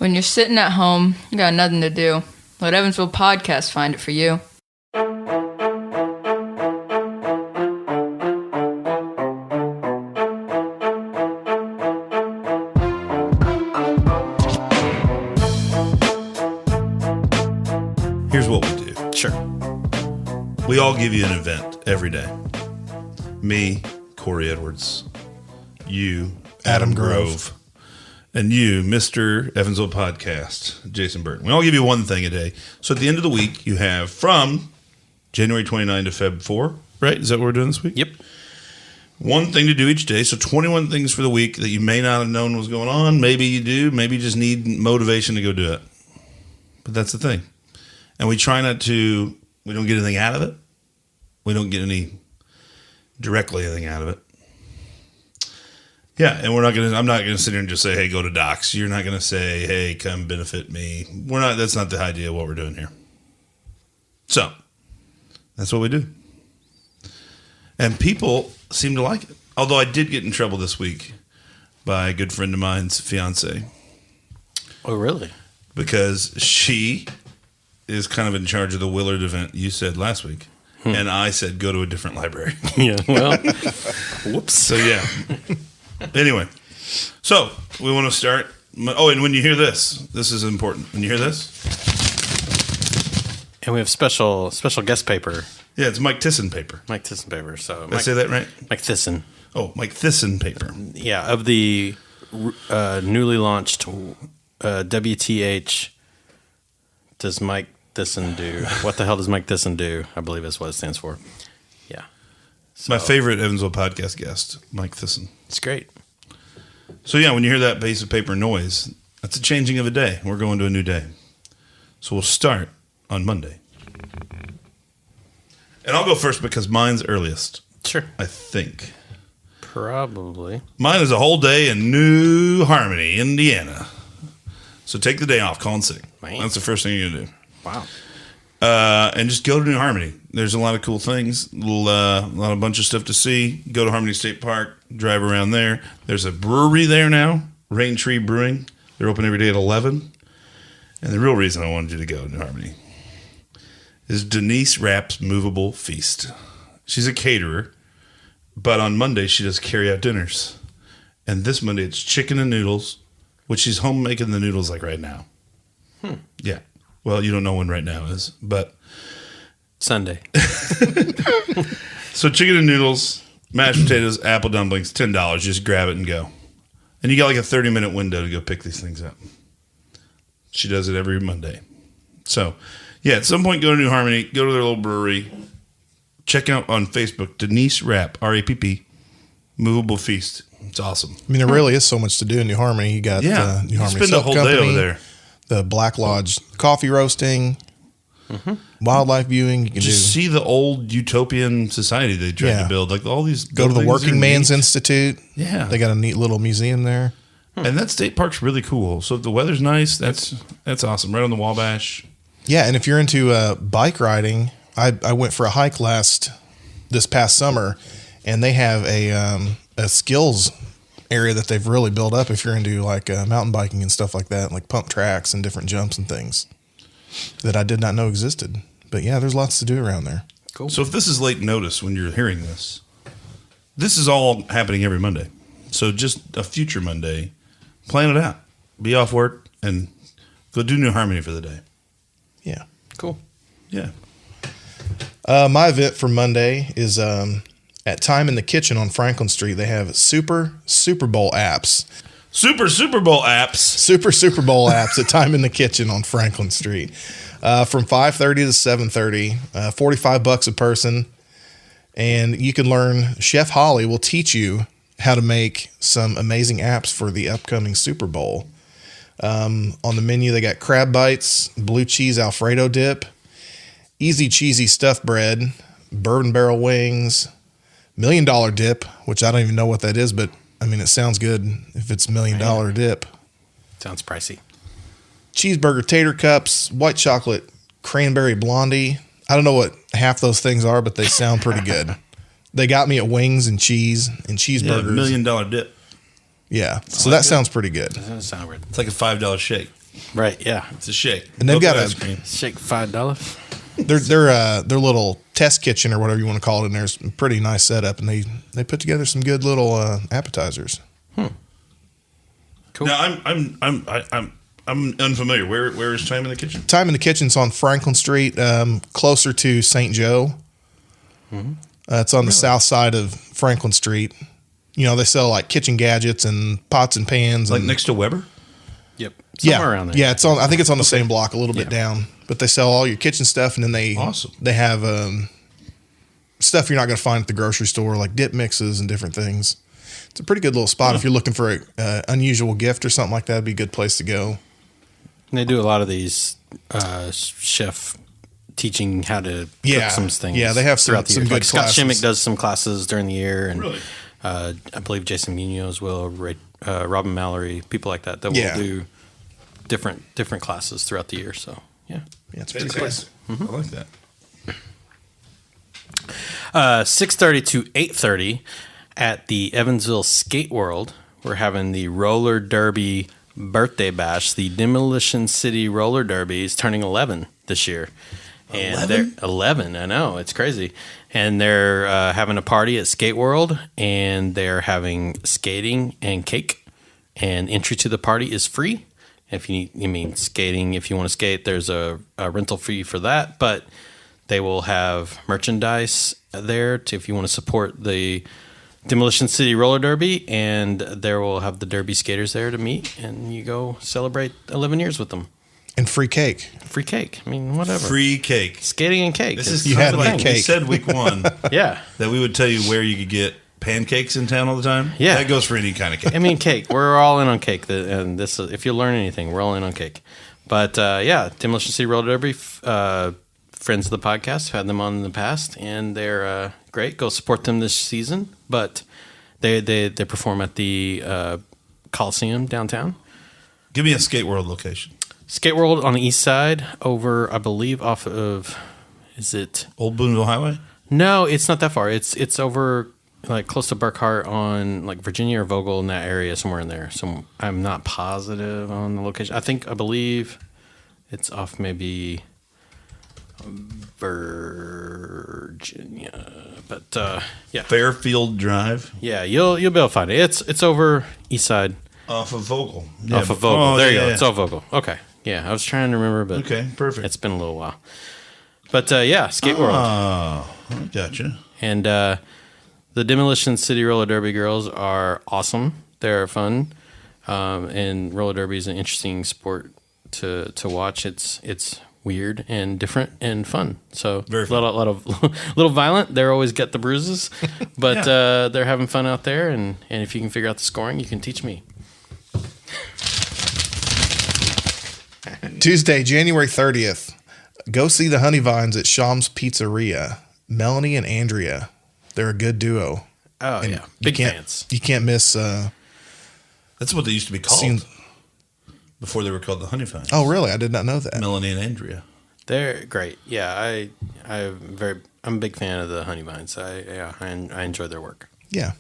When you're sitting at home, you got nothing to do. Let Evansville Podcast find it for you. Here's what we do. Sure. We all give you an event every day. Me, Cory Edwards. You, Adam Grove. And you, Mr. Evansville Podcast, Jason Burton. We all give you one thing a day. So at the end of the week, you have from January 29 to Feb 4, right? Is that what we're doing this week? Yep. One thing to do each day. So 21 things for the week that you may not have known was going on. Maybe you do. Maybe you just need motivation to go do it. But that's the thing. And we try not to, we don't get anything out of it. We don't get directly anything out of it. Yeah, and I'm not gonna sit here and just say, hey, go to Docs. You're not gonna say, hey, come benefit me. That's not the idea of what we're doing here. So that's what we do. And people seem to like it. Although I did get in trouble this week by a good friend of mine's fiance. Oh, really? Because she is kind of in charge of the Willard event you said last week. And I said, go to a different library. Yeah, well, whoops. So, yeah. Anyway, so we want to start. Oh, and when you hear this is important. When you hear this. And we have special guest paper. Yeah, it's Mike Thyssen paper. Mike Thyssen paper. So Did I say that right? Mike Thyssen. Oh, Mike Thyssen paper. Yeah, of the newly launched WTH does Mike Thyssen do? What the hell does Mike Thyssen do? I believe that's what it stands for. Yeah. So, my favorite Evansville podcast guest, Mike Thyssen. It's great. So, yeah, when you hear that piece of paper noise, that's a changing of a day. We're going to a new day. So we'll start on Monday. And I'll go first because mine's earliest. Sure. I think. Probably. Mine is a whole day in New Harmony, Indiana. So take the day off, call in sick. Man. That's the first thing you're going to do. Wow. And just go to New Harmony. There's a lot of cool things, a bunch of stuff to see. Go to Harmony State Park, drive around there. There's a brewery there now, Rain Tree Brewing. They're open every day at 11. And the real reason I wanted you to go to New Harmony is Denise Rapp's Movable Feast. She's a caterer, but on Monday she does carry-out dinners. And this Monday it's chicken and noodles, which she's home making the noodles like right now. Yeah. Well, you don't know when right now is, but Sunday. So chicken and noodles, mashed potatoes, apple dumplings, $10. Just grab it and go. And you got like a 30-minute window to go pick these things up. She does it every Monday. So, yeah, at some point go to New Harmony, go to their little brewery. Check out on Facebook, Denise Rapp, R-A-P-P, Movable Feast. It's awesome. I mean, there really is so much to do in New Harmony. You got New Harmony spend the Soap whole Company, day over there. The Black Lodge coffee roasting, wildlife viewing. You can Just see the old utopian society they tried to build. Like all these. Go to the Working Man's Institute. Yeah, they got a neat little museum there. And that state park's really cool. So if the weather's nice, that's awesome. Right on the Wabash. Yeah, and if you're into bike riding, I went for a hike this past summer, and they have a skills area that they've really built up if you're into like mountain biking and stuff like that, like pump tracks and different jumps and things that I did not know existed. But yeah, there's lots to do around there. Cool. So if this is late notice when you're hearing this is all happening every Monday. So just a future Monday, plan it out. Be off work and go do New Harmony for the day. Yeah. Cool. Yeah. My event for Monday is at Time in the Kitchen on Franklin Street. They have Super Bowl apps. Super Bowl apps. Super Bowl apps at Time in the Kitchen on Franklin Street. From 5:30 to 7:30, $45 a person. And you can learn, Chef Holly will teach you how to make some amazing apps for the upcoming Super Bowl. On the menu, they got crab bites, blue cheese Alfredo dip, easy cheesy stuffed bread, bourbon barrel wings, $1 million dip, which I don't even know what that is, but I mean, it sounds good if it's $1 million dip. Sounds pricey. Cheeseburger tater cups, white chocolate cranberry blondie. I don't know what half those things are, but they sound pretty good. They got me at wings and cheese and cheeseburgers. Yeah, $1 million dip. Yeah, so that sounds pretty good. That doesn't sound weird. It's like a $5 shake. Right. Yeah. It's a shake. And they've got Ice a- cream. Shake $5. Their little test kitchen or whatever you want to call it, and there's a pretty nice setup, and they put together some good little appetizers. Cool. Now I'm unfamiliar. Where is Time in the Kitchen? Time in the Kitchen's on Franklin Street, closer to St. Joe. It's on the south side of Franklin Street. You know, they sell like kitchen gadgets and pots and pans. Like and, next to Weber? Yep. yeah, Somewhere around there. Yeah, it's on. I think it's on the same block, a little bit down. But they sell all your kitchen stuff, and then they have stuff you're not going to find at the grocery store, like dip mixes and different things. It's a pretty good little spot if you're looking for a unusual gift or something like that. It'd be a good place to go. And they do a lot of these chef teaching how to cook some things. Yeah, they have some throughout the year. good Like Scott classes. Shimmick does some classes during the year, and Really? I believe Jason Munoz will, Robin Mallory, people like that will do different classes throughout the year. So yeah, It's a pretty good place. I like that. 6:30 to 8:30 at the Evansville Skate World. We're having the roller derby birthday bash. The Demolition City Roller Derby is turning 11 this year. And they're 11. I know, it's crazy. And they're having a party at Skate World, and they're having skating and cake. And entry to the party is free. If you need, skating, if you want to skate, there's a rental fee for that. But they will have merchandise there if you want to support the Demolition City Roller Derby, and there will have the derby skaters there to meet, and you go celebrate 11 years with them. And free cake. Free cake. I mean, whatever. Free cake. Skating and cake. This is You kind had of my like cake. we said week one Yeah. that we would tell you where you could get pancakes in town all the time. Yeah. That goes for any kind of cake. I mean, cake. We're all in on cake. And this, if you learn anything, we're all in on cake. But yeah, Demolition City Roller Derby, friends of the podcast, had them on in the past, and they're great. Go support them this season. But they perform at the Coliseum downtown. Give me a Skate World location. Skate World on the east side, over, I believe, off of, is it? Old Boonville Highway? No, it's not that far. It's over like close to Burkhart on like Virginia or Vogel, in that area, somewhere in there. So I'm not positive on the location. I believe it's off maybe Virginia, but yeah, Fairfield Drive. yeah, you'll be able to find it. It's over east side, Off of Vogel. off of Vogel. Oh, There you yeah, go. yeah. It's off Vogel. Okay, yeah, I was trying to remember, but Okay, perfect. it's been a little while. But yeah, Skate World. Oh, I gotcha. And the Demolition City Roller Derby girls are awesome. They're fun, and roller derby is an interesting sport to watch. It's weird and different and fun. So Very a lot of little violent. They always get the bruises, but Yeah. they're having fun out there. And if you can figure out the scoring, you can teach me. Tuesday, January 30th. Go see the Honey Vines at Sham's Pizzeria. Melanie and Andrea. They're a good duo. Oh And yeah, you big can't- fans. You can't miss. That's what they used to be called Seems- before they were called the Honey Vines. Oh, really? I did not know that. Melanie and Andrea. They're great. Yeah, I'm a big fan of the Honey Vines. I enjoy their work. Yeah.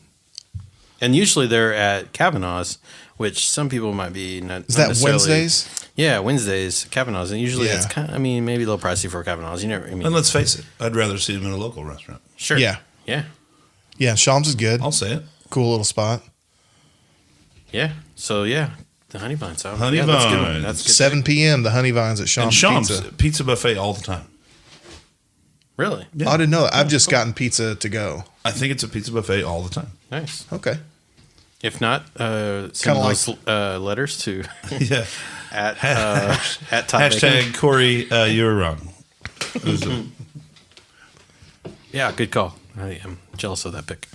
And usually they're at Kavanaugh's, which some people might be not. Is not that necessarily- Wednesdays? Yeah, Wednesdays, Kavanaugh's, and usually Yeah. it's kind of, I mean, maybe a little pricey for Kavanaugh's. You never, I mean, And let's face it, I'd rather see them in a local restaurant. sure, Yeah. yeah, Yeah, Sham's is good. I'll say it. Cool little spot. yeah. So yeah, the Honey Vines. So, Honey yeah, that's a good one. Vines. That's good. 7 p.m. The Honey Vines at And Sham's Sham's Pizza. pizza buffet all the time. Really Oh, I didn't know that. I've just gotten pizza to go. I think it's a pizza buffet all the time. nice. Okay. If not, send Kinda those letters to Yeah. at Todd Bacon. Hashtag Cory, you were wrong. It was a- Yeah, good call. I am jealous of that pick.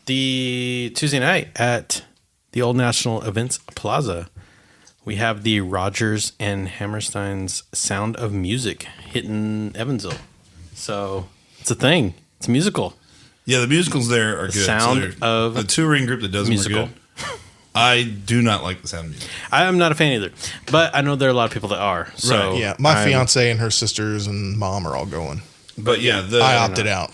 The Tuesday night at the Old National Events Plaza, we have the Rogers and Hammerstein's Sound of Music hitting Evansville. So it's a thing. It's a musical. yeah, the musicals there are good. Sound they're- of the touring group that does them musical. are good. I do not like the sound of music. I'm not a fan either, but I know there are a lot of people that are. So Right, Yeah, my I'm- fiance and her sisters and mom are all going. But yeah, I opted out.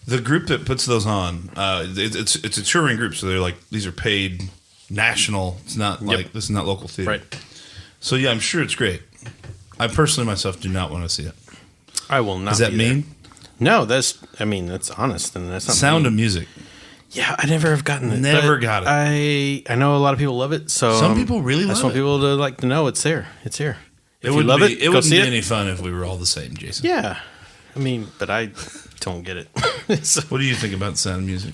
the group that puts those on, it's a touring group, so they're like these are paid national. It's not like this is not local theater. Right. So yeah, I'm sure it's great. I personally myself do not want to see it. I will not. Does that be there. mean? No, that's honest, and that's not Sound mean. of Music. Yeah, I never have gotten it. Never but got it. I know a lot of people love it. So Some people really I love just want it. people to like to know it's there. It's here. If It you wouldn't love be, it, it go wouldn't see be it. any fun if we were all the same, Jason. Yeah, I mean, but I don't get it. So- What do you think about Sound of Music?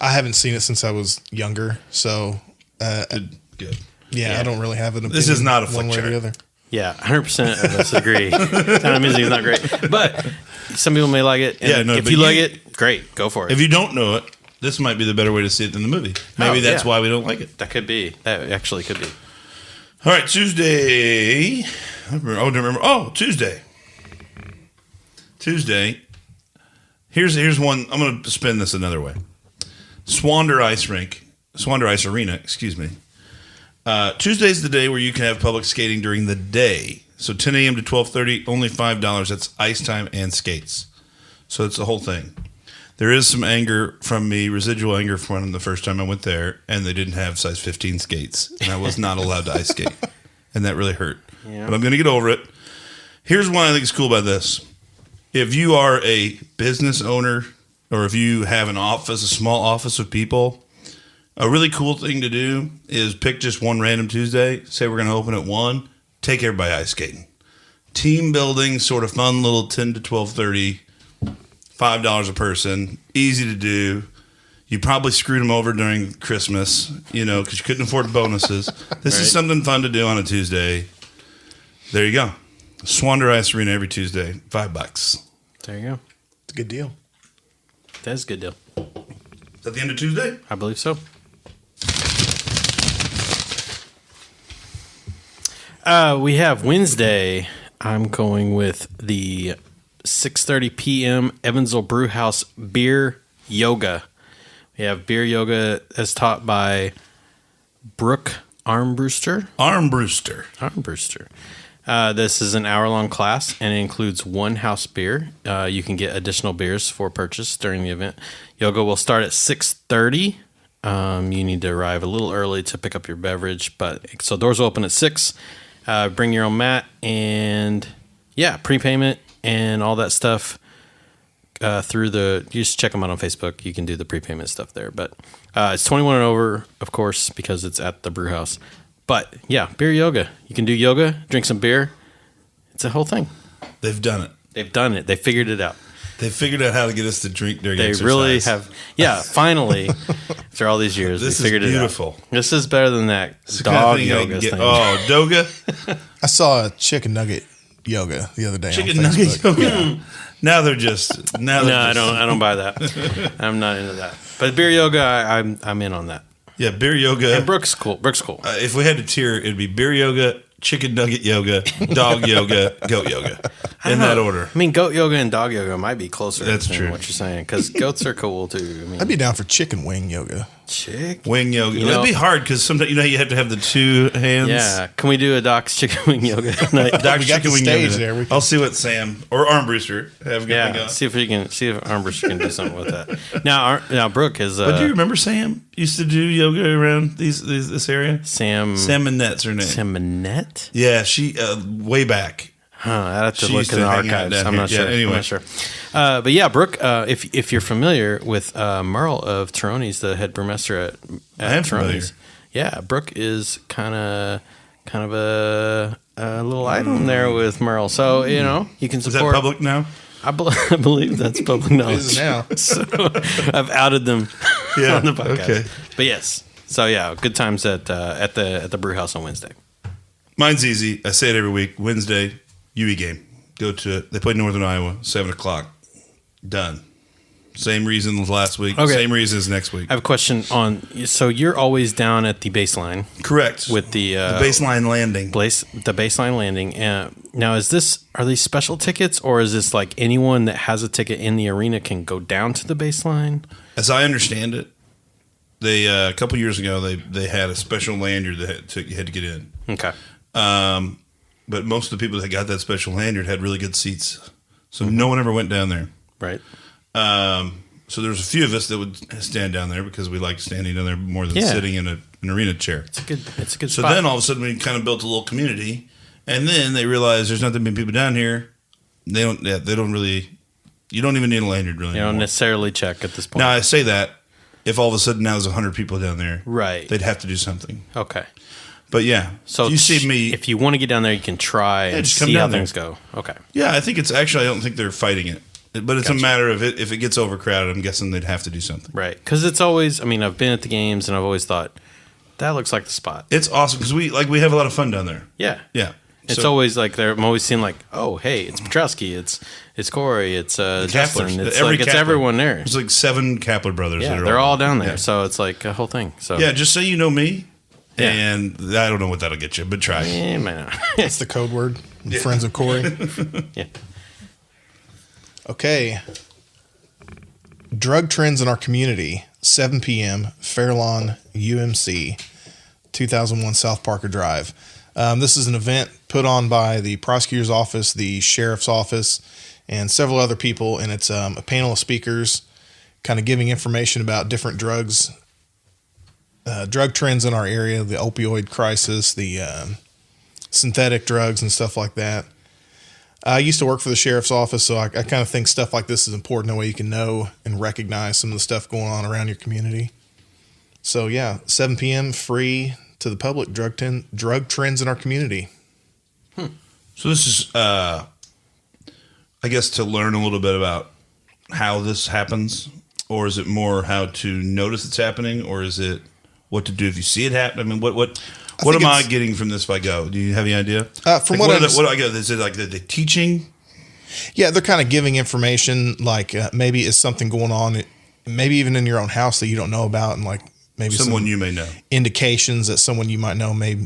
I haven't seen it since I was younger, so Good. I don't really have an opinion. This is not a one flick way or chart. the other. yeah, 100% of us agree. Sound of Music is not great, but some people may like it. And Yeah, no, if but you like you- it, great, go for it. If you don't know it, this might be the better way to see it than the movie. Maybe that's yeah. why we don't like it. That could be. That actually could be. All right, Tuesday. I don't remember. Oh, Tuesday. Tuesday. Here's one. I'm going to spin this another way. Swander Ice Arena, excuse me. Tuesday's the day where you can have public skating during the day. So 10 a.m. to 12:30, only $5. That's ice time and skates. So it's the whole thing. There is some anger from me, residual anger from the first time I went there, and they didn't have size 15 skates, and I was not allowed to ice skate, and that really hurt. Yeah. But I'm going to get over it. Here's what I think is cool about this. If you are a business owner or if you have an office, a small office of people, a really cool thing to do is pick just one random Tuesday. Say we're going to open at 1. Take everybody ice skating. Team building, sort of fun little 10 to 12:30, $5 a person. Easy to do. You probably screwed them over during Christmas, because you couldn't afford bonuses. This is something fun to do on a Tuesday. There you go. Swander Ice Arena every Tuesday, $5. There you go. It's a good deal. That's a good deal. Is that the end of Tuesday? I believe so. We have Wednesday. I'm going with the 6:30 p.m. Evansville Brew House Beer Yoga. We have beer yoga as taught by Brooke Armbruster. Armbruster. This is an hour-long class, and it includes one house beer. You can get additional beers for purchase during the event. Yoga will start at 6:30. You need to arrive a little early to pick up your beverage, so doors will open at 6. Bring your own mat, and prepayment and all that stuff you just check them out on Facebook. You can do the prepayment stuff there, but it's 21 and over, of course, because it's at the brew house. But yeah, beer yoga. You can do yoga, drink some beer. It's a whole thing. They've done it. They've done it. They figured it out. They figured out how to get us to drink during They exercise. really have. Yeah, finally, after all these years, This they figured is it out. beautiful. This is better than that It's the kind of dog thing I can yoga get- thing. Oh, Doga? I saw a chicken nugget yoga the other day. Chicken on nugget Facebook. yoga. Now they're just... No, I don't buy that. I'm not into that. But beer yoga, I'm in on that. Yeah, beer yoga. And Brooke's cool. If we had to tier, it'd be beer yoga, chicken nugget yoga, dog yoga, goat yoga. In that order. I mean, goat yoga and dog yoga might be closer. That's than true. What you're saying, because goats are cool too. I mean, I'd be down for chicken wing yoga. chick. Wing yoga. You It'd know- be hard because sometimes you have to have the two hands. Yeah, can we do a Doc's chicken wing yoga night? Doc We got chicken the wing stage yoga. there. We can- I'll see what Sam or Armbruster have going Yeah, on. see if Armbruster can do something with that. Now Brooke is But do you remember Sam used to do yoga around this area? Sam Manette's her name. Sam Manette. Yeah, she way back. Huh, I'd have to She look used in the to hang out archives. down I'm here. not Yeah, sure. anyway. I'm not sure. But yeah, Brooke, if you're familiar with Merle of Taroni's, the head brewmaster at I am familiar. Taroni's, yeah, Brooke is kind of a little item there with Merle. So you can Is that support. public now? I believe that's public knowledge. It is now. So I've outed them Yeah. on the podcast. Okay. But yes, so yeah, good times at the brew house on Wednesday. Mine's easy. I say it every week. Wednesday, UE game. Go to it. They play Northern Iowa, 7:00. Done. Same reason as last week. Okay. Same reason as next week. I have a question on. So you're always down at the baseline Correct. with the baseline landing. the baseline landing. Now, are these special tickets, or is this like anyone that has a ticket in the arena can go down to the baseline? As I understand it, they a couple years ago they had a special lanyard that you had to get in. Okay. But most of the people that got that special lanyard had really good seats, so no one ever went down there. Right. So there was a few of us that would stand down there because we like standing down there more than Yeah. sitting in a an arena chair. It's a good So spot. then all of a sudden we kind of built a little community, and then they realized there's not that many people down here. They don't really. You don't even need a lanyard really. You don't anymore. necessarily check at this point. Now I say that if all of a sudden now there's 100 people down there, Right. they'd have to do something. Okay. But yeah, So you see me. If you want to get down there, you can try and just come see how down there. things go. Okay. Yeah, I think it's actually. I don't think they're fighting it, but it's Gotcha. a matter of it. If it gets overcrowded, I'm guessing they'd have to do something. Right. Because it's always. I mean, I've been at the games and I've always thought that looks like the spot. It's awesome because we have a lot of fun down there. Yeah. Yeah, It's So- always like I'm always seeing like, oh, hey, it's Petrowski, it's Corey, it's Justin, Kapplers. it's Every like it's Kappler. everyone there. There's like 7 Kapler brothers. Yeah, that are they're all down there, Yeah. so it's like a whole thing. So Yeah, just say you know me, Yeah. and I don't know what that'll get you, but try. it might not. That's the code word. Friends of Cory. Yeah. Okay. Drug trends in our community. 7 p.m. Fairlawn UMC, 2001 South Parker Drive. This is an event put on by the prosecutor's office, the sheriff's office, and several other people. And it's a panel of speakers kind of giving information about different drugs, drug trends in our area, the opioid crisis, the synthetic drugs and stuff like that. I used to work for the sheriff's office, so I kind of think stuff like this is important. That way you can know and recognize some of the stuff going on around your community. So yeah, 7 p.m. free to the public, drug trends in our community. So this is, I guess, to learn a little bit about how this happens, or is it more how to notice it's happening, or is it what to do if you see it happen? I mean, what think am I it's- getting from this if I go? Do you have any idea? From what what, I what do I get? Is it like the teaching? Yeah, they're kind of giving information like maybe is something going on, maybe even in your own house that you don't know about, and like maybe Someone some you may know, indications that someone you might know may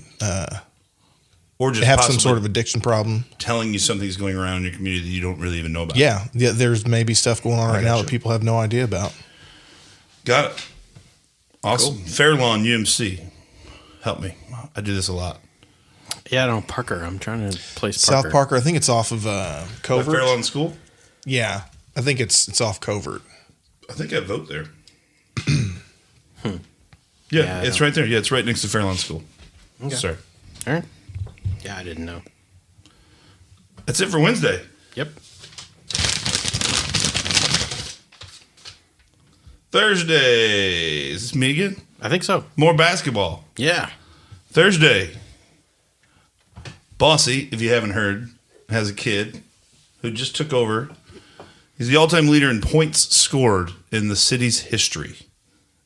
or just have some possibly sort of addiction problem. telling you something's going around in your community that you don't really even know about. Yeah, there's maybe stuff going on right now gotcha. that people have no idea about. Got it. Awesome. Fairlawn UMC. Help me. I do this a lot. Yeah, I don't Parker. I'm trying to place Parker. South Parker, I think it's off of Covert. Fairlawn School? Yeah, I think it's off Covert. I think I vote there. Yeah, Yeah, I it's don't- right there. Yeah, it's right next to Fairlawn School. Okay. Sorry. All right. Yeah, I didn't know. That's it for Wednesday. Yep. Thursday. Is this me again? I think so. More basketball. Yeah. Thursday. Bossy, if you haven't heard, has a kid who just took over. He's the all-time leader in points scored in the city's history.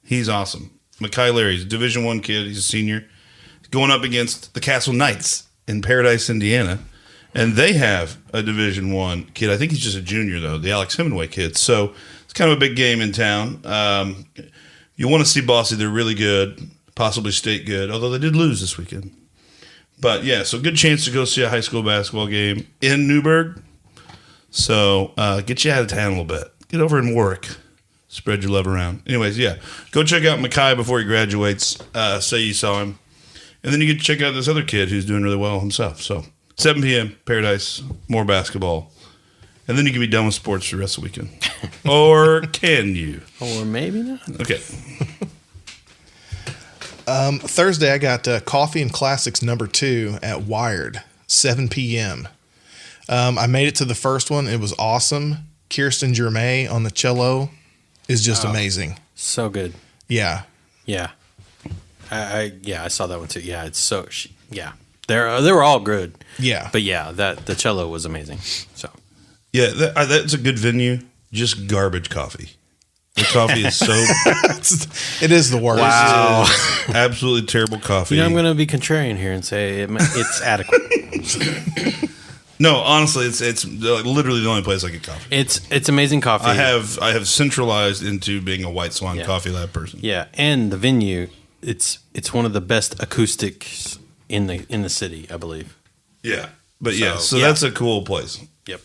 He's awesome. Makai Larry's a Division I kid. He's a senior. Going up against the Castle Knights in Paradise, Indiana. And they have a Division I kid. I think he's just a junior, though, the Alex Hemingway kid. So it's kind of a big game in town. You want to see Bossy. They're really good, possibly state good, although they did lose this weekend. But, yeah, so good chance to go see a high school basketball game in Newburgh. So get you out of town a little bit. Get over in Warwick. Spread your love around. Anyways, yeah, go check out Makai before he graduates. Say you saw him. And then you get to check out this other kid who's doing really well himself. So 7 p.m., Paradise, more basketball. And then you can be done with sports for the rest of the weekend. Or can you? Or maybe not. Okay. Thursday, I got Coffee and Classics #2 at Wired, 7 p.m. I made it to the first one. It was awesome. Kirsten Germain on the cello is just amazing. So good. Yeah. Yeah. I saw that one too. Yeah, it's so yeah. They were all good. Yeah. But yeah, the cello was amazing. So Yeah, that's a good venue. Just garbage coffee. The coffee is so It is the worst. wow. absolutely terrible coffee. You know, I'm going to be contrarian here and say it's adequate. No, honestly, it's literally the only place I get coffee. It's amazing coffee. I have centralized into being a White Swan Yeah. Coffee Lab person. Yeah, and the venue, it's one of the best acoustics in the city, I believe. Yeah, but yeah, so yeah. that's a cool place. Yep.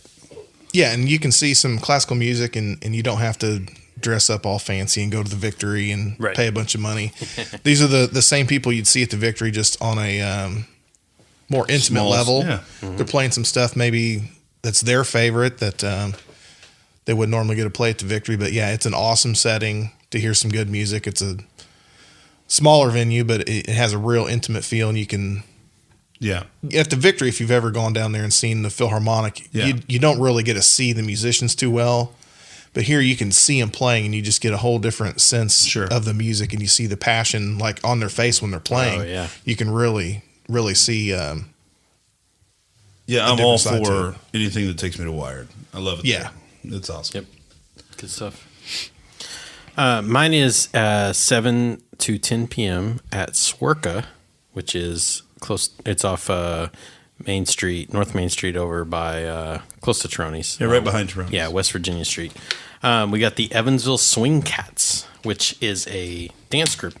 Yeah, and you can see some classical music, and you don't have to dress up all fancy and go to the Victory and Right. pay a bunch of money. These are the same people you'd see at the Victory, just on a more intimate Small, level. yeah. They're playing some stuff maybe that's their favorite that they would normally get to play at the Victory. But yeah, it's an awesome setting to hear some good music. It's a smaller venue, but it has a real intimate feel, and you can. Yeah. At the Victory, if you've ever gone down there and seen the Philharmonic, you don't really get to see the musicians too well. But here you can see them playing, and you just get a whole different sense of the music, and you see the passion like on their face when they're playing. Oh, yeah. You can really see. I'm all for anything that takes me to Wired. I love it. Yeah. There. It's awesome. Yep. Good stuff. Mine is 7 to 10 p.m. at Swerka, which is close. It's off North Main Street over by close to Troni's. Yeah, right behind Troni's. Yeah, West Virginia Street. We got the Evansville Swing Cats, which is a dance group.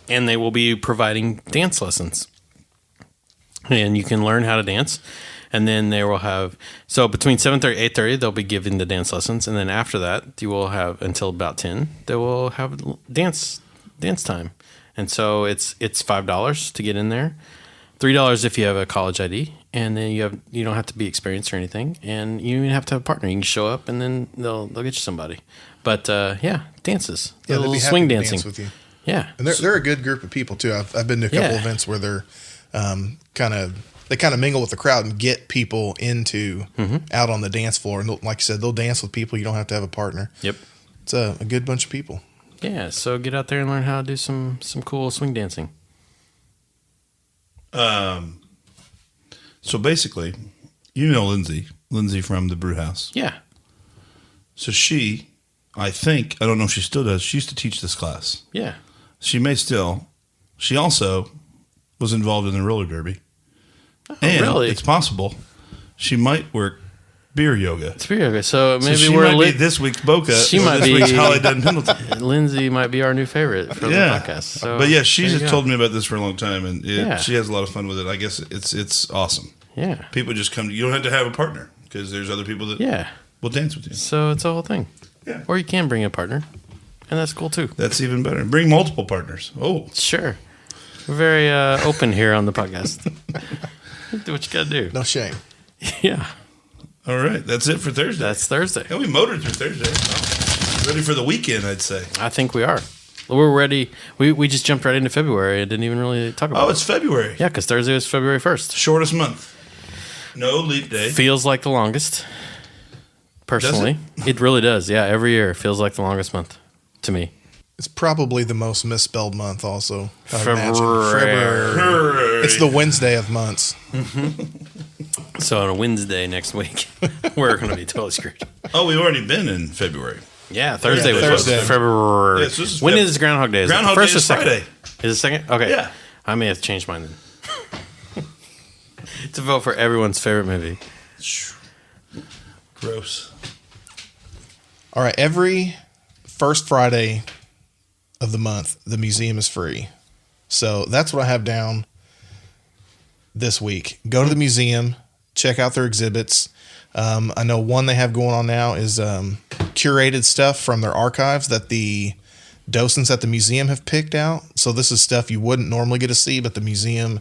And they will be providing dance lessons. And you can learn how to dance. And then they will have, so between 7:30 and 8:30, they'll be giving the dance lessons. And then after that, you will have until about 10, they will have dance time. And so it's $5 to get in there, $3 if you have a college ID, and then you don't have to be experienced or anything, and you don't even have to have a partner. You can show up, and then they'll get you somebody. But dances, Yeah, they'll be happy swing to dancing dance with you. Yeah, And they're a good group of people too. I've been to a couple events where they're kind of mingle with the crowd and get people into out on the dance floor. And like you said, they'll dance with people. You don't have to have a partner. Yep. It's a good bunch of people. Yeah, so get out there and learn how to do some cool swing dancing. So basically, you know Lindsay from the Brew House. Yeah. So she, I don't know if she still does, she used to teach this class. Yeah. She may still. She also was involved in the roller derby. Oh, and really? It's possible she might work beer yoga. It's beer yoga. So maybe she we're might be this week's Boca. She might this be week's Holly Dunn Pendleton. Lindsay might be our new favorite for the podcast. So, but yeah, she's just told me about this for a long time, and Yeah. she has a lot of fun with it. I guess it's awesome. Yeah. People just come. You don't have to have a partner because there's other people that will dance with you. So it's a whole thing. Yeah. Or you can bring a partner, and that's cool too. That's even better. Bring multiple partners. Oh, Sure. We're very open here on the podcast. Do what you got to do. No shame. Yeah. all right. That's it for Thursday. That's Thursday. And we motored through Thursday. Wow. Ready for the weekend, I'd say. I think we are. We're ready. We just jumped right into February and didn't even really talk about it. Oh, it's February. Yeah, because Thursday was February 1st. Shortest month. No leap day. Feels like the longest. Personally. It really does. Yeah, every year it feels like the longest month to me. It's probably the most misspelled month also. I February. imagine. Hooray. It's the Wednesday of months. So on a Wednesday next week, we're going to be totally screwed. Oh, we've already been in February. Yeah, Thursday was Thursday. February. Yeah, so this is when is Groundhog Day? Is it the Groundhog first Day or is second? Friday. Is it second? Okay. Yeah. I may have to change mine then. To vote for everyone's favorite movie. Gross. All right. Every first Friday of the month, the museum is free. So that's what I have down this week. Go to the museum, check out their exhibits. I know one they have going on now is curated stuff from their archives that the docents at the museum have picked out. So this is stuff you wouldn't normally get to see, but the museum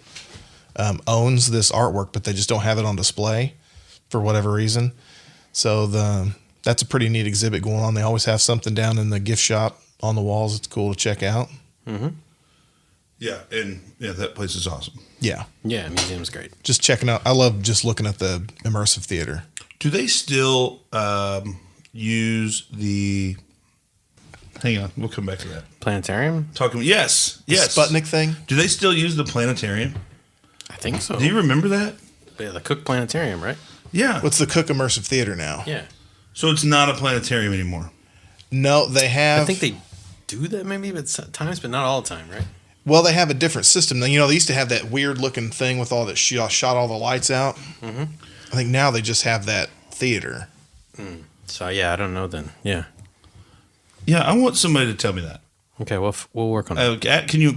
owns this artwork, but they just don't have it on display for whatever reason. So that's a pretty neat exhibit going on. They always have something down in the gift shop on the walls. It's cool to check out. Mm-hmm. Yeah, and that place is awesome. Yeah. Yeah, museum's great. Just checking out. I love just looking at the immersive theater. Do they still use the? Hang on, we'll come back to that. Planetarium? Yes. Sputnik thing. Do they still use the planetarium? I think so. Do you remember that? Yeah, the Cook Planetarium, right? Yeah. What's the Cook Immersive Theater now? Yeah. So it's not a planetarium anymore. No, they have. I think they do that maybe at times, but not all the time, right? Well, they have a different system. They used to have that weird looking thing with all that shot all the lights out. Mm-hmm. I think now they just have that theater. So, yeah, I don't know then. Yeah. Yeah, I want somebody to tell me that. Okay, we'll work on it. Can you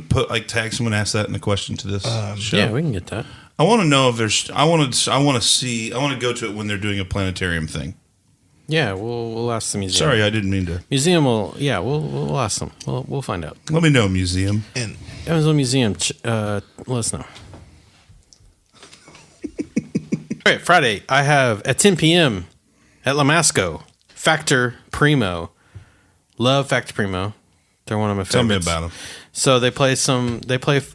tag someone, ask that in the question to this show? Yeah, we can get that. I want to know if there's. I want to go to it when they're doing a planetarium thing. Yeah, we'll ask the museum. Sorry, I didn't mean to. Museum we'll ask them. We'll find out. Let me know, museum. And Evansville Museum, let us know. All right, Friday, I have at 10 p.m. at Lamasco, Factor Primo. Love Factor Primo. They're one of my favorites. Tell me about them. So they play a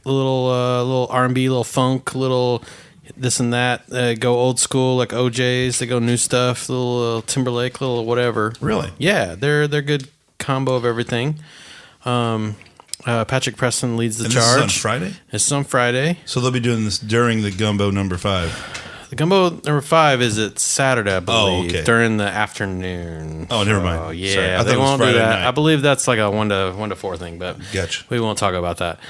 little R&B, little funk, little this and that. Go old school like OJ's. They go new stuff, little Timberlake, little whatever. Really? Yeah, they're good combo of everything. Patrick Preston leads the charge. This is on Friday? It's on Friday. So they'll be doing this during the Gumbo number 5. The Gumbo number 5 is at Saturday, I believe, okay. during the afternoon. Oh, never mind. Oh, yeah, Sorry. I thought they it was won't do Friday that. night. I believe that's like a 1 to 4 thing, but Gotcha. we won't talk about that.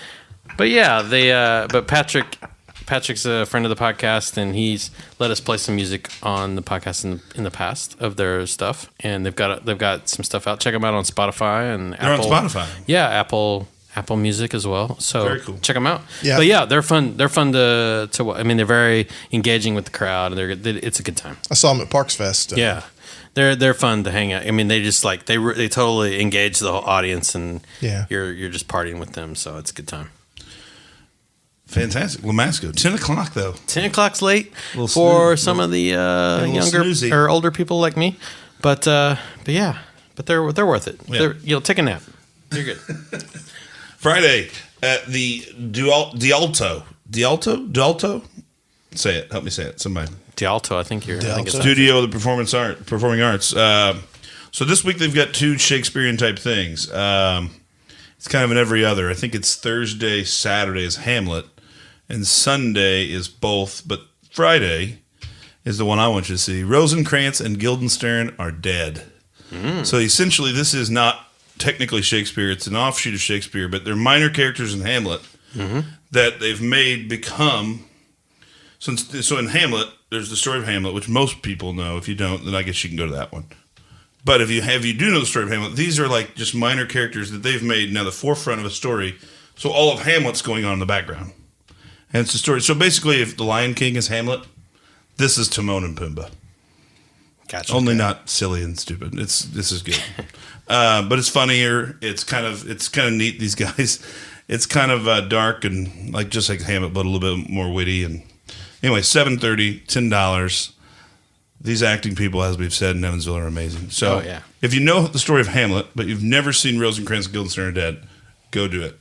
But yeah, but Patrick's a friend of the podcast, and he's let us play some music on the podcast in the past of their stuff, and they've got some stuff out. Check them out on Spotify and They're Apple. on Spotify. Yeah, Apple Music as well. So Very cool. Check them out. Yeah. But yeah, they're fun. They're fun to. I mean, they're very engaging with the crowd. It's a good time. I saw them at Parks Fest. Yeah, they're fun to hang out. I mean, they just like they totally engage the whole audience, and Yeah. you're just partying with them. So it's a good time. Fantastic. Lamasco. 10 o'clock, though. 10 o'clock's late Little for snooze, some of the younger snoozy. or older people like me, but yeah, but they're worth it. Yeah. Take a nap. You're good. Friday at the D'Alto. Say it. Help me say it. Somebody. D'Alto, I think it's D'Alto. Studio of the Performing Arts. So this week they've got 2 Shakespearean type things. It's kind of an every other. I think it's Thursday, Saturday is Hamlet, and Sunday is both. But Friday is the one I want you to see. Rosencrantz and Guildenstern are dead. So essentially, this is not technically Shakespeare. It's an offshoot of Shakespeare, but they're minor characters in Hamlet that they've made become. So in Hamlet, there's the story of Hamlet, which most people know. If you don't, then I guess you can go to that one. But if you do know the story of Hamlet, these are like just minor characters that they've made now the forefront of a story. So all of Hamlet's going on in the background. And it's a story. So basically, if The Lion King is Hamlet, this is Timon and Pumbaa. Gotcha. Only not silly and stupid. This is good. But it's funnier. It's kind of neat, these guys. It's kind of dark and just like Hamlet, but a little bit more witty. And anyway, $7.30, $10. These acting people, as we've said in Evansville, are amazing. So if you know the story of Hamlet, but you've never seen Rosencrantz and Guildenstern are dead, go do it.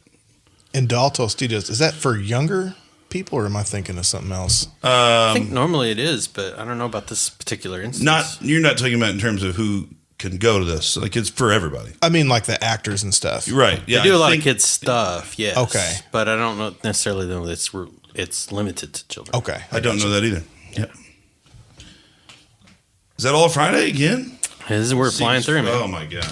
In D'Alto Studios, is that for younger people, or am I thinking of something else? I think normally it is, but I don't know about this particular instance. You're not talking about in terms of who can go to this. Like, it's for everybody. I mean, like the actors and stuff. Right. Yeah. They do a lot of kids stuff, yes. Okay. But I don't know necessarily know that it's limited to children. Okay. I don't know that either. Yeah. Is that all Friday again? We're flying through, man. Oh, my God.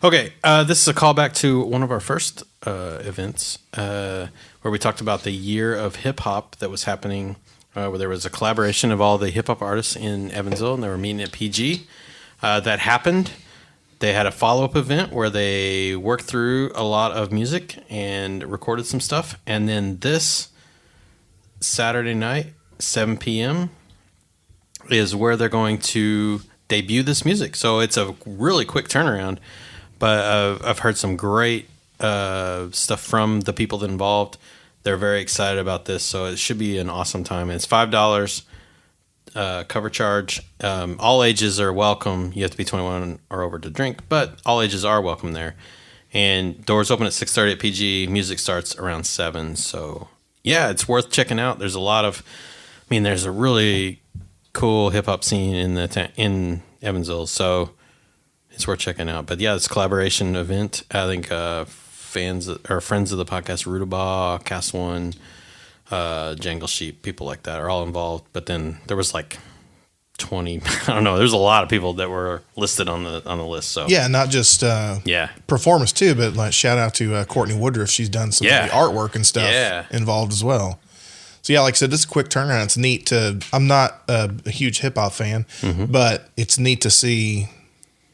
Okay, this is a callback to one of our first events where we talked about the year of hip hop that was happening, where there was a collaboration of all the hip hop artists in Evansville, and they were meeting at PG. That happened. They had a follow-up event where they worked through a lot of music and recorded some stuff. And then this Saturday night, 7 p.m., is where they're going to debut this music. So it's a really quick turnaround. But I've heard some great stuff from the people that involved. They're very excited about this, so it should be an awesome time. And it's $5 cover charge. All ages are welcome. You have to be 21 or over to drink, but all ages are welcome there. And doors open at 6:30 at PG. Music starts around 7. So yeah, it's worth checking out. There's there's a really cool hip hop scene in Evansville, so it's worth checking out. But yeah, it's a collaboration event. I think friends of the podcast, Rudabaugh, Cast One, Jangle Sheep, people like that are all involved. But then there was like 20. I don't know. There's a lot of people that were listed on the list. So Yeah, not just performers too, but like shout out to Courtney Woodruff. She's done some of the artwork and stuff involved as well. So yeah, like I said, this is a quick turnaround. It's neat I'm not a huge hip hop fan, but it's neat to see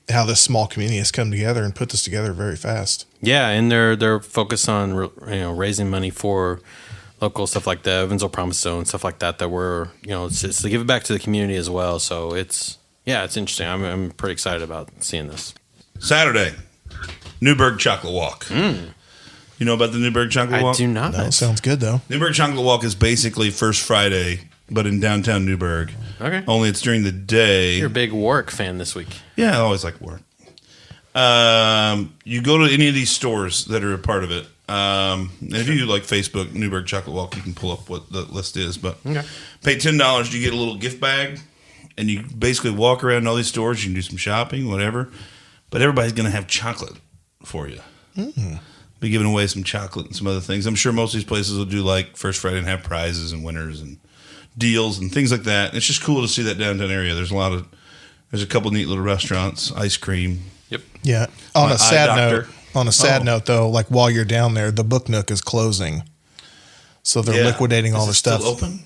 how this small community has come together and put this together very fast. Yeah, and they're focused on raising money for local stuff like the Evansville Promise Zone, stuff like that. That we're it's to give it back to the community as well. So it's interesting. I'm pretty excited about seeing this. Saturday, Newburgh Chocolate Walk. You know about the Newburgh Chocolate Walk? I do not. That sounds good though. Newburgh Chocolate Walk is basically First Friday, but in downtown Newburgh. Okay. Only it's during the day. You're a big Warwick fan this week. Yeah, I always like Warwick. You go to any of these stores that are a part of it. And if you like Facebook, Newburgh Chocolate Walk, you can pull up what the list is. But pay $10, you get a little gift bag, and you basically walk around all these stores. You can do some shopping, whatever. But everybody's going to have chocolate for you. Be giving away some chocolate and some other things. I'm sure most of these places will do like First Friday and have prizes and winners and deals and things like that. And it's just cool to see that downtown area. There's a couple neat little restaurants, ice cream. Yep. Yeah. On a sad note, though, like while you're down there, the Book Nook is closing, so they're liquidating all their stuff. Still open?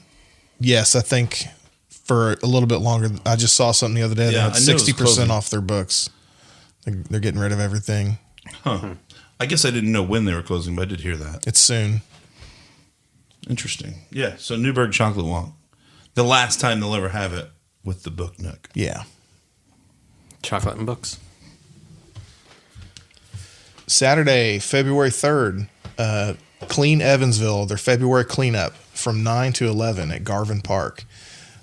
Yes, I think for a little bit longer. I just saw something the other day. Yeah, They had 60% off their books. They're getting rid of everything. Huh. I guess I didn't know when they were closing, but I did hear that. It's soon. Interesting. Yeah. So Newburgh Chocolate Walk, the last time they'll ever have it with the Book Nook. Yeah. Chocolate and books. Saturday, February 3rd, Clean Evansville, their February cleanup from 9 to 11 at Garvin Park.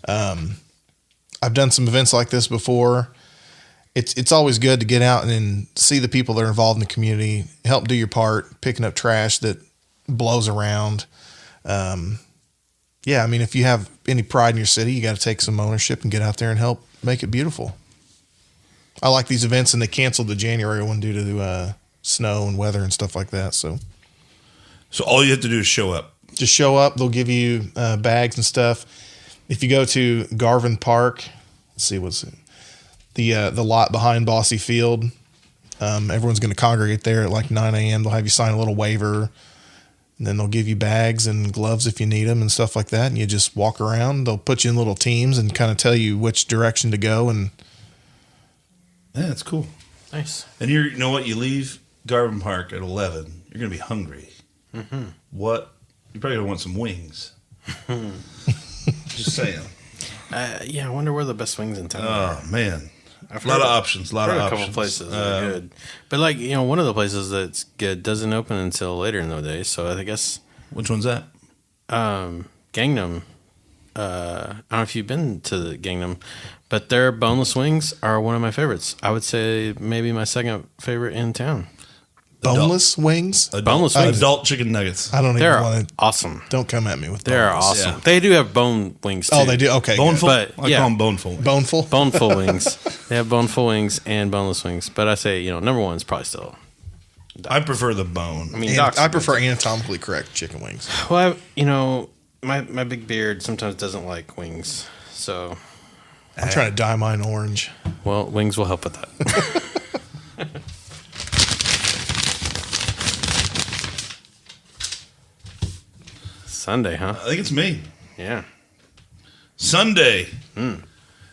I've done some events like this before. It's always good to get out and see the people that are involved in the community, help do your part, picking up trash that blows around. Yeah, I mean, if you have any pride in your city, you got to take some ownership and get out there and help make it beautiful. I like these events, and they canceled the January one due to snow and weather and stuff like that. So all you have to do is show up. just show up. They'll give you bags and stuff. If you go to Garvin Park, let's see what's it, the lot behind Bossy Field. Everyone's going to congregate there at like 9 a.m. They'll have you sign a little waiver, and then they'll give you bags and gloves if you need them and stuff like that. And you just walk around. They'll put you in little teams and kind of tell you which direction to go. And yeah, that's cool. Nice. And you know what? You leave Garvin Park at 11. You're going to be hungry. Mm-hmm. What? You're probably going to want some wings. Just saying. Yeah, I wonder where the best wings in town are. Oh, man. I've A lot heard- of options. A lot of heard options. a couple places that are good. But, like, you know, one of the places that's good doesn't open until later in the day. So I guess Which one's that? Gangnam. I don't know if you've been to the Gangnam, but their boneless wings are one of my favorites. I would say maybe my second favorite in town. boneless wings. Boneless wings. Adult chicken nuggets. I don't even They're want to. awesome. Don't come at me with. They're boneless. awesome. Yeah. They do have bone wings too. Oh, they do. Okay, Boneful? But, I yeah. call them boneful. boneful. Boneful wings. They have boneful wings and boneless wings. But I say, you know, number one is probably still. I prefer the bone. I mean, And Doc's I good prefer too. anatomically correct chicken wings. Well, you know, my big beard sometimes doesn't like wings. So, I'm trying to dye mine orange. well, wings will help with that. Sunday, huh? I think it's me. Yeah. Sunday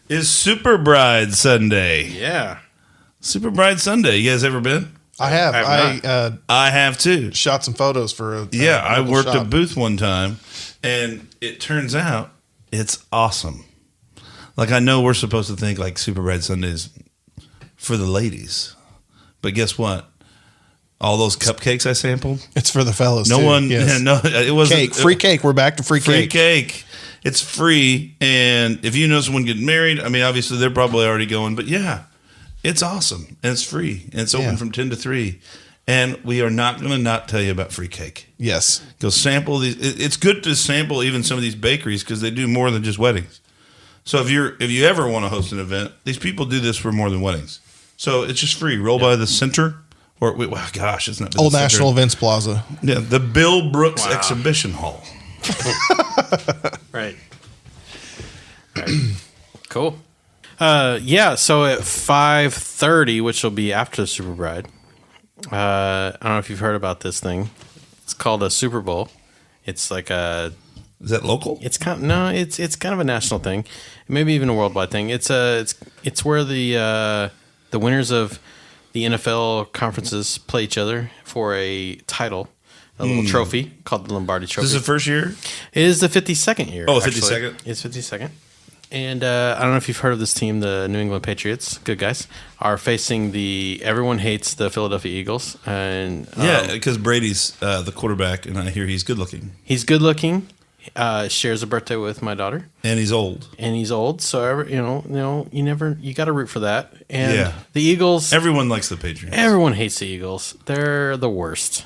is Super Bride Sunday. Yeah. Super Bride Sunday. You guys ever been? I have. have I have too. Shot some photos for. Yeah, I local worked a shop. booth one time, and it turns out it's awesome. Like, I know we're supposed to think like Super Bride Sundays for the ladies, but guess what? All those cupcakes I sampled, It's for the fellas. no too. one, Yes. no, it wasn't Cake, free cake. We're back to free free cake. cake. It's free, and if you know someone getting married, I mean, obviously they're probably already going, but yeah, it's awesome, and it's free, and it's open Yeah. from 10 to 3, and we are not going to not tell you about free cake. Yes. Go sample these. It's good to sample even some of these bakeries because they do more than just weddings. So if you ever want to host an event, these people do this for more than weddings. So it's just free. Roll by the center, or well, gosh, it's not been Old the center. National Events Plaza. Yeah, the Bill Brooks Wow. Exhibition Hall. Right. Cool. Yeah, so at 5:30, which will be after the Super Bride, I don't know if you've heard about this thing. It's called a Super Bowl. It's like a Is that local? it's kind of a national thing, maybe even a worldwide thing. It's where the winners of the NFL conferences play each other for a title, a little trophy called the Lombardi Trophy. This is the first year. It is the 52nd year. Oh, actually. 52nd? It's 52nd. And I don't know if you've heard of this team, the New England Patriots, good guys, are facing everyone hates the Philadelphia Eagles. And Yeah, because Brady's the quarterback, and I hear he's good looking. he's good looking. shares a birthday with my daughter, And he's old. so you got to root for that. And Yeah. the Eagles, Everyone likes the Patriots. everyone hates the Eagles. They're the worst.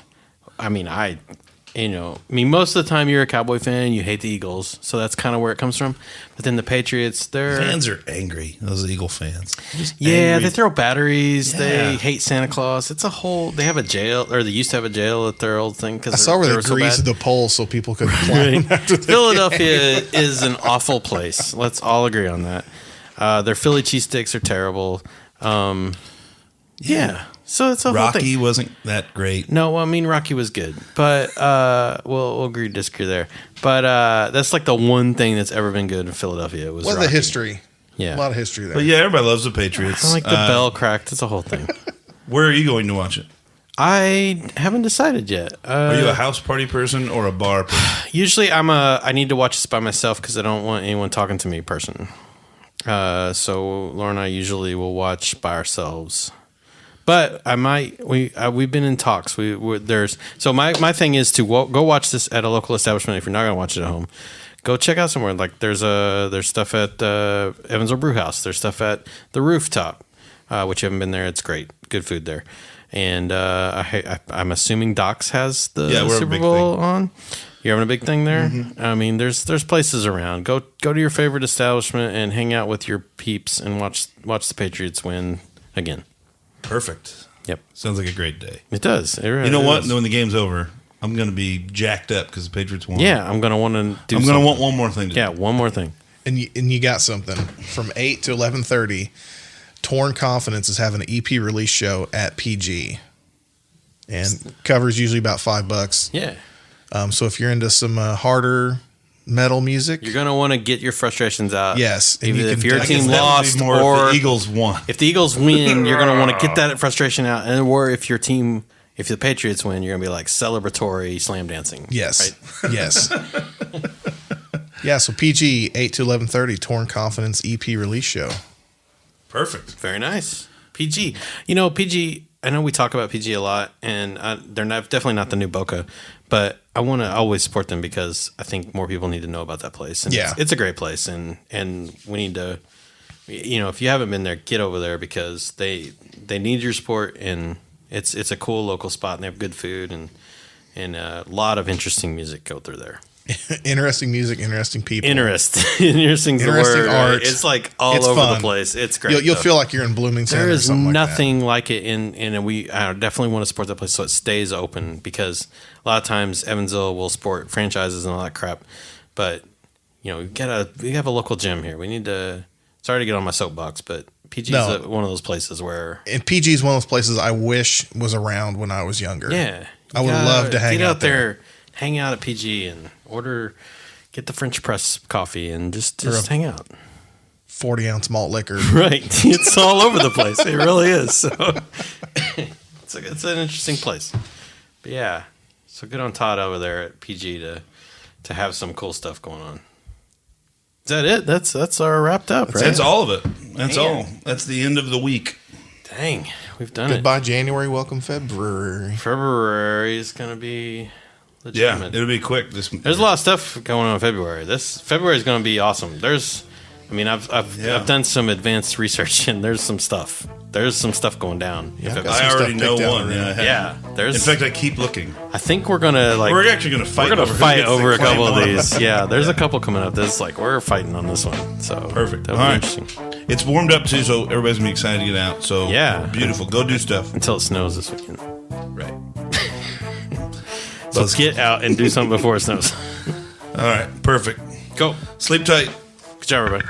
I mean, most of the time you're a Cowboy fan, you hate the Eagles, so that's kind of where it comes from. But then the Patriots, Fans are angry. Those Eagle fans. Just yeah, angry. they throw batteries. Yeah. They hate Santa Claus. It's a whole. They have a jail, or they used to have a jail at their old thing. I saw where they greased the poles so people could climb after the Philadelphia is an awful place. Let's all agree on that. Their Philly cheesesteaks are terrible. Yeah. So it's a whole Rocky thing. wasn't that great. No, I mean Rocky was good, but we'll agree to disagree there. But that's like the one thing that's ever been good in Philadelphia. It was Well, Rocky. the history. Yeah, A lot of history there. But yeah, everybody loves the Patriots. I like the bell cracked. It's a whole thing. Where are you going to watch it? I haven't decided yet. Are you a house party person or a bar person? Usually, I need to watch this by myself because I don't want anyone talking to me person. So Laura and I usually will watch by ourselves. But I might. We've been in talks. So my thing is to go watch this at a local establishment. If you're not going to watch it at home, go check out somewhere. Like there's stuff at Evansville Brew House. There's stuff at the Rooftop, which you haven't been there. It's great, good food there. And I'm assuming Doc's has the Super Bowl on. You're having a big thing there. Mm-hmm. I mean, there's places around. Go to your favorite establishment and hang out with your peeps and watch the Patriots win again. Perfect. Yep. Sounds like a great day. It does. It really You know what? does. When the game's over, I'm going to be jacked up because the Patriots won. Yeah, I'm gonna want to do. I'm going to want one more thing to do. One more thing. And you got something from 8 to 11:30. Torn Confidence is having an EP release show at PG, and covers usually about $5. Yeah, So if you're into some harder metal music, you're gonna want to get your frustrations out. Yes, and Even you if can your I team guess that That would be lost, more or if the Eagles won. if the Eagles win, you're gonna want to get that frustration out. And or if the Patriots win, you're gonna be like celebratory slam dancing. yes, right? yes, yeah. So PG 8 to 11:30, Torn Confidence EP release show. Perfect. Very nice. PG. PG, I know we talk about PG a lot, and they're definitely not the new Boca, but I want to always support them because I think more people need to know about that place. And Yeah. it's a great place, and we need to, if you haven't been there, get over there because they need your support, and it's a cool local spot, and they have good food, and a lot of interesting music go through there. Interesting music, interesting people. Interesting the word. art. It's like all It's over fun. the place. It's great. You'll feel like you're in Bloomington. There or is something nothing like it I definitely want to support that place so it stays open because a lot of times Evansville will support franchises and all that crap. But, we have a local gym here. We need to, sorry to get on my soapbox, but PG is one of those places where. And PG is one of those places I wish was around when I was younger. Yeah. I would love to hang get out there. Hang out at PG and get the French press coffee and just hang out. 40-ounce malt liquor. Right. It's all over the place. It really is. So it's an interesting place. But yeah. So good on Todd over there at PG to have some cool stuff going on. Is that it? That's our wrapped up, right? That's all of it. That's all. That's the end of the week. Dang. We've done Goodbye, January. Welcome, February. it. February is going to be Yeah, legitimate. it'll be quick. There's a lot of stuff going on in February. February is going to be awesome. I've done some advanced research and there's some stuff. There's some stuff going down. in Yeah, I've February. got some I already stuff know picked out one. already. Yeah, There's. in fact, I keep looking. I think we're gonna We're actually going to fight. We're gonna over who fight gets the over a claim couple of on these. it. Yeah, there's a couple coming up. That's like we're fighting on this one. So Perfect. That'll All be right. interesting. It's warmed up too, so everybody's gonna be excited to get out. So Yeah. beautiful. Go do stuff. Until it snows this weekend. Right. So get out and do something before it snows. All right. Perfect. Go. Sleep tight. Good job, everybody.